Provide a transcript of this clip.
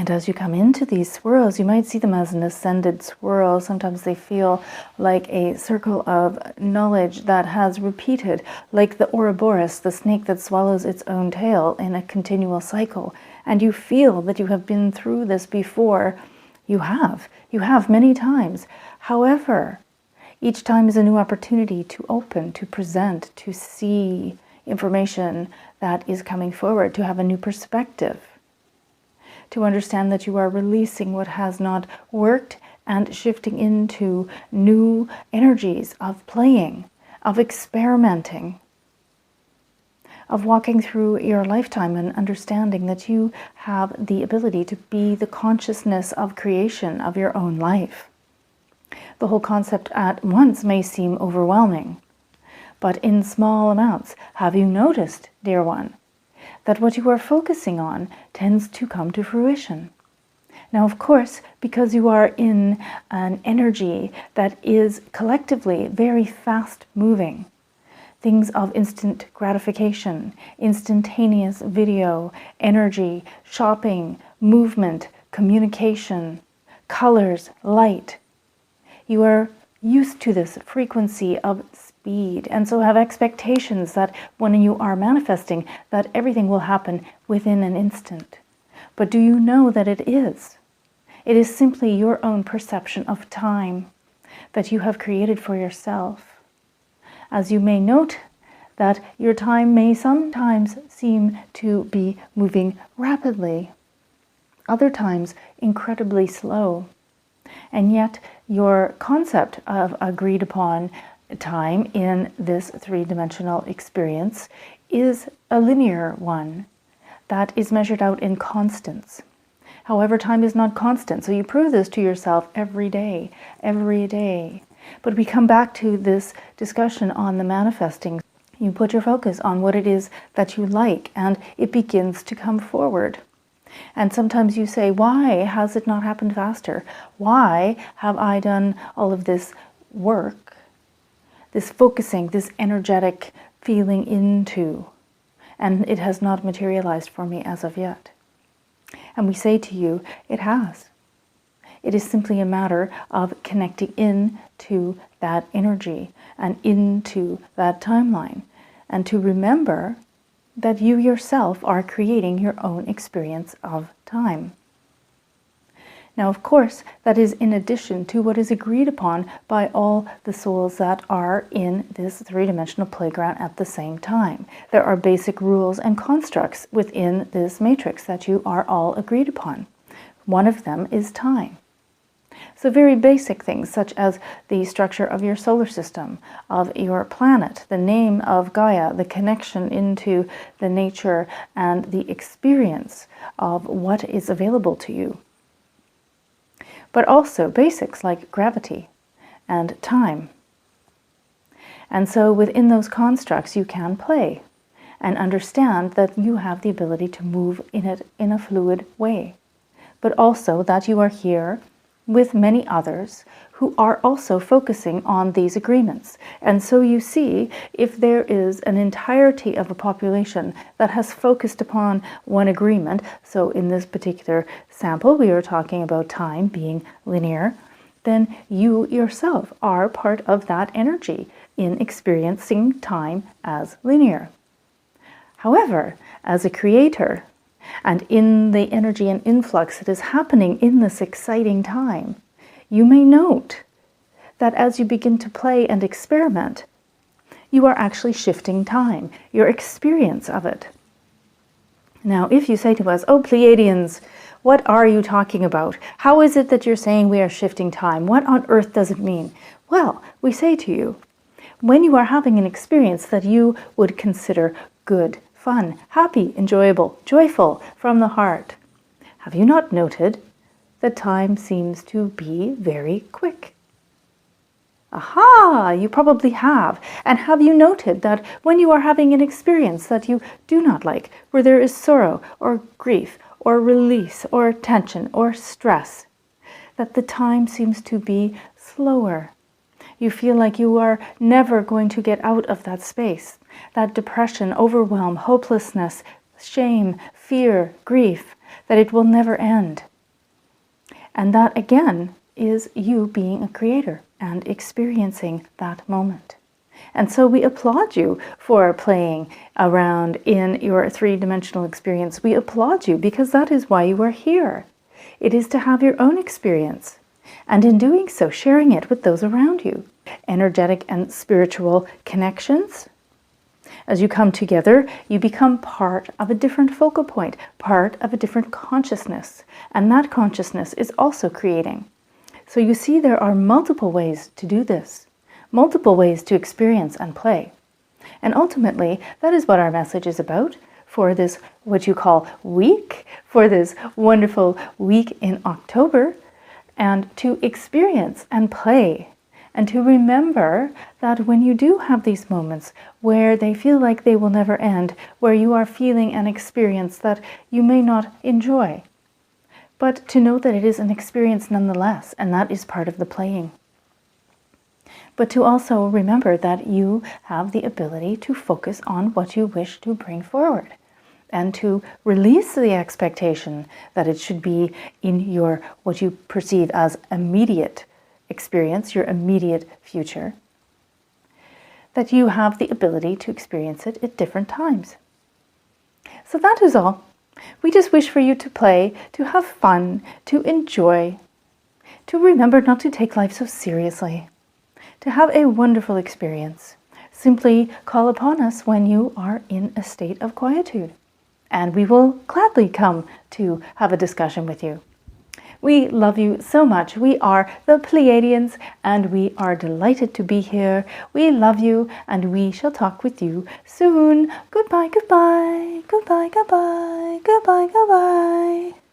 And as you come into these swirls, you might see them as an ascended swirl. Sometimes they feel like a circle of knowledge that has repeated, like the Ouroboros, the snake that swallows its own tail in a continual cycle. And you feel that you have been through this before. You have many times. However, each time is a new opportunity to open, to present, to see information that is coming forward, to have a new perspective, to understand that you are releasing what has not worked and shifting into new energies of playing, of experimenting, of walking through your lifetime and understanding that you have the ability to be the consciousness of creation of your own life. The whole concept at once may seem overwhelming, but in small amounts. Have you noticed, dear one, that what you are focusing on tends to come to fruition? Now, of course, because you are in an energy that is collectively very fast moving, things of instant gratification, instantaneous video, energy, shopping, movement, communication, colors, light. You are used to this frequency of speed, and so have expectations that when you are manifesting, that everything will happen within an instant. But do you know that it is? It is simply your own perception of time that you have created for yourself. As you may note, that your time may sometimes seem to be moving rapidly, other times incredibly slow. And yet your concept of agreed upon time in this three-dimensional experience is a linear one that is measured out in constants. However, time is not constant, so you prove this to yourself every day, every day. But we come back to this discussion on the manifesting. You put your focus on what it is that you like, and it begins to come forward. And sometimes you say, why has it not happened faster? Why have I done all of this work, this focusing, this energetic feeling into, and it has not materialized for me as of yet? And we say to you, it has. It is simply a matter of connecting in to that energy and into that timeline, and to remember that you yourself are creating your own experience of time. Now, of course, that is in addition to what is agreed upon by all the souls that are in this three-dimensional playground at the same time. There are basic rules and constructs within this matrix that you are all agreed upon. One of them is time. So very basic things such as the structure of your solar system, of your planet, the name of Gaia, the connection into the nature and the experience of what is available to you. But also basics like gravity and time. And so within those constructs you can play and understand that you have the ability to move in it in a fluid way, but also that you are here with many others who are also focusing on these agreements. And so you see, if there is an entirety of a population that has focused upon one agreement, so in this particular sample we are talking about time being linear, then you yourself are part of that energy in experiencing time as linear. However, as a creator, and in the energy and influx that is happening in this exciting time, you may note that as you begin to play and experiment, you are actually shifting time, your experience of it. Now, if you say to us, oh, Pleiadians, what are you talking about? How is it that you're saying we are shifting time? What on earth does it mean? Well, we say to you, when you are having an experience that you would consider good, fun, happy, enjoyable, joyful, from the heart, have you not noted that time seems to be very quick? Aha, you probably have. And have you noted that when you are having an experience that you do not like, where there is sorrow or grief or release or tension or stress, that the time seems to be slower? You feel like you are never going to get out of that space. That depression, overwhelm, hopelessness, shame, fear, grief, that it will never end. And that, again, is you being a creator and experiencing that moment. And so we applaud you for playing around in your three-dimensional experience. We applaud you because that is why you are here. It is to have your own experience. And in doing so, sharing it with those around you. Energetic and spiritual connections. As you come together, you become part of a different focal point, part of a different consciousness. And that consciousness is also creating. So you see, there are multiple ways to do this, multiple ways to experience and play. And ultimately, that is what our message is about for this, what you call week, for this wonderful week in October, and to experience and play. And to remember that when you do have these moments where they feel like they will never end, where you are feeling an experience that you may not enjoy, but to know that it is an experience nonetheless, and that is part of the playing. But to also remember that you have the ability to focus on what you wish to bring forward, and to release the expectation that it should be in your, what you perceive as immediate experience, your immediate future, that you have the ability to experience it at different times. So that is all. We just wish for you to play, to have fun, to enjoy, to remember not to take life so seriously, to have a wonderful experience. Simply call upon us when you are in a state of quietude, and we will gladly come to have a discussion with you. We love you so much. We are the Pleiadians, and we are delighted to be here. We love you, and we shall talk with you soon. Goodbye, goodbye, goodbye, goodbye, goodbye, goodbye.